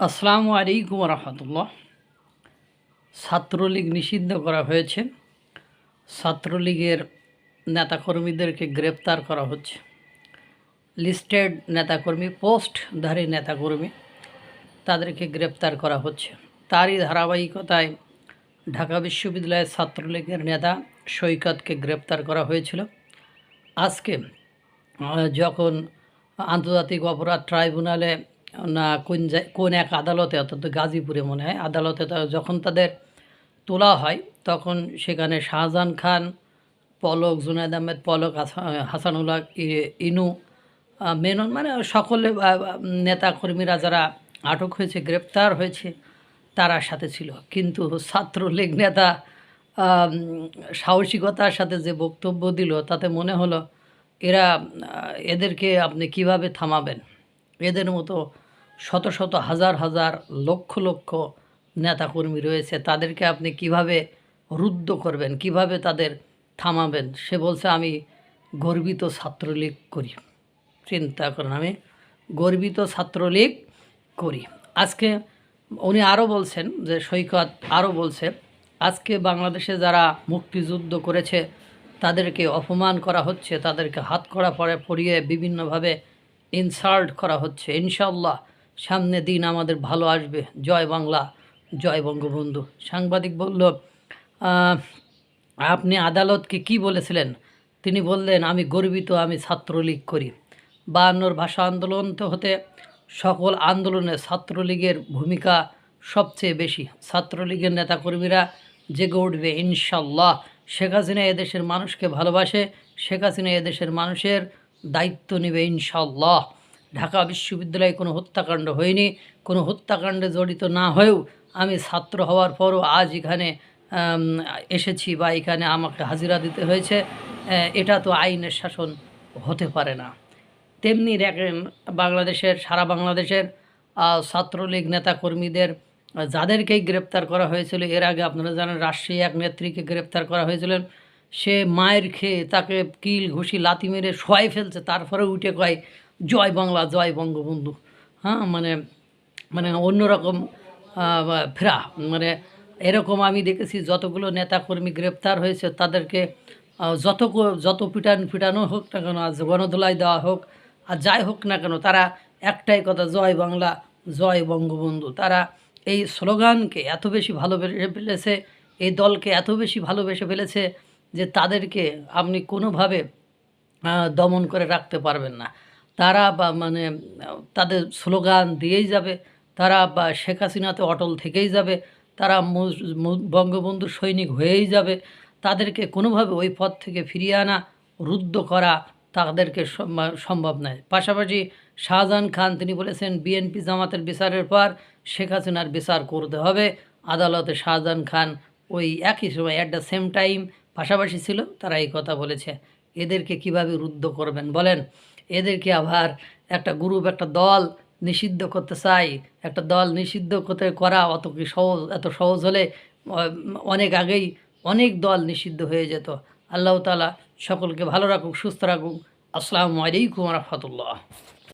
আসসালামু আলাইকুম রহমতুল্লাহ। ছাত্রলীগ নিষিদ্ধ করা হয়েছে। ছাত্রলীগের নেতাকর্মীদেরকে গ্রেপ্তার করা হচ্ছে। লিস্টেড নেতাকর্মী, পোস্টধারী নেতাকর্মী, তাদেরকে গ্রেপ্তার করা হচ্ছে। তারই ধারাবাহিকতায় ঢাকা বিশ্ববিদ্যালয়ের ছাত্রলীগের নেতা সৈকতকে গ্রেপ্তার করা হয়েছিল। আজকে যখন আন্তর্জাতিক অপরাধ ট্রাইব্যুনালে না কোন এক আদালতে, অর্থাৎ গাজীপুরে মনে হয় আদালতে যখন তাদের তোলা হয়, তখন সেখানে শাহজাহান খান, পলক, জুনায়েদ আহমেদ পলক, হাসানুল্লাহ ইনু, মেনন, মানে সকলে নেতাকর্মীরা যারা আটক হয়েছে, গ্রেপ্তার হয়েছে, তারা সাথে ছিল। কিন্তু ছাত্রলীগ নেতা সাহসিকতার সাথে যে বক্তব্য দিল, তাতে মনে হলো এদেরকে আপনি কিভাবে থামাবেন? এদের মতো শত শত হাজার হাজার লক্ষ লক্ষ নেতাকর্মী রয়েছে, তাদেরকে আপনি কিভাবে রুদ্ধ করবেন, কিভাবে তাদের থামাবেন? সে বলছে, আমি গর্বিত ছাত্রলীগ করি। চিন্তা করেন, আমি গর্বিত ছাত্রলীগ করি। আজকে উনি আরও বলছেন যে, সৈকত আরও বলছে, আজকে বাংলাদেশে যারা মুক্তিযুদ্ধ করেছে তাদেরকে অপমান করা হচ্ছে, তাদেরকে হাতকড়া পরিয়ে বিভিন্নভাবে ইনসাল্ট করা হচ্ছে। ইনশাআল্লাহ সামনে দিন আমাদের ভালো আসবে। জয় বাংলা, জয় বঙ্গবন্ধু। সাংবাদিক বলল, আপনি আদালতকে কি বলেছিলেন? তিনি বললেন, আমি গর্বিত, আমি ছাত্রলীগ করি। 52 ভাষা আন্দোলন হতে সকল আন্দোলনে ছাত্রলীগের ভূমিকা সবচেয়ে বেশি। ছাত্রলীগের নেতাকর্মীরা জেগে উঠবে ইনশাল্লাহ। শেখ হাসিনা এদেশের মানুষকে ভালোবাসে, শেখ হাসিনা এদেশের মানুষের দায়িত্ব নেবে ইনশাল্লাহ। ঢাকা বিশ্ববিদ্যালয়ে কোনো হত্যাকাণ্ড হয়নি। কোনো হত্যাকাণ্ডে জড়িত না হয়েও আমি ছাত্র হওয়ার পরও আজ এখানে এসেছি বা এখানে আমাকে হাজিরা দিতে হয়েছে। এটা তো আইনের শাসন হতে পারে না। তেমনি দেখেন, সারা বাংলাদেশের ছাত্রলীগ নেতাকর্মীদের যাদেরকেই গ্রেপ্তার করা হয়েছিল, এর আগে আপনারা জানেন রাজশাহী এক নেত্রীকে গ্রেপ্তার করা হয়েছিলেন। সে মায়ের খেয়ে তাকে কিল ঘুষি লাথি মেরে শোয়াই ফেলছে, তারপরে উঠে কয় জয় বাংলা, জয় বঙ্গবন্ধু। হ্যাঁ, মানে মানে অন্যরকম ফেরা, মানে এরকম আমি দেখেছি। যতগুলো নেতাকর্মী গ্রেপ্তার হয়েছে তাদেরকে যত পিটানো হোক না কেন, আজ গণধোলাই দেওয়া হোক আর যাই হোক না কেন, তারা একটাই কথা, জয় বাংলা, জয় বঙ্গবন্ধু। তারা এই স্লোগানকে এত বেশি ভালোবেসে ফেলেছে, এই দলকে এত বেশি ভালোবেসে ফেলেছে যে তাদেরকে আপনি কোনোভাবে দমন করে রাখতে পারবেন না। তারা মানে তাদের স্লোগান দিয়েই যাবে, তারা শেখ হাসিনাতে অটল থেকেই যাবে, তারা বঙ্গবন্ধুর সৈনিক হয়েই যাবে। তাদেরকে কোনোভাবে ওই পথ থেকে ফিরিয়ে আনা, রুদ্ধ করা তাদেরকে সম্ভব নয়। পাশাপাশি শাহজাহান খান তিনি বলেছেন, বিএনপি জামাতের বিচারের পর শেখ হাসিনার বিচার করতে হবে। আদালতে শাহজাহান খান ওই একই সময় অ্যাট দ্য সেম টাইম পাশাপাশি ছিল, তারা এই কথা বলেছে। এদেরকে কিভাবে রুদ্ধ করবেন বলেন? এদেরকে আবার একটা গ্রুপ, একটা দল নিষিদ্ধ করতে চাই। একটা দল নিষিদ্ধ করা এত সহজ হলে অনেক আগেই অনেক দল নিষিদ্ধ হয়ে যেত। আল্লাহ তাআলা সকলকে ভালো রাখুক, সুস্থ রাখুক। আসসালামু আলাইকুম রহমতুল্লাহ।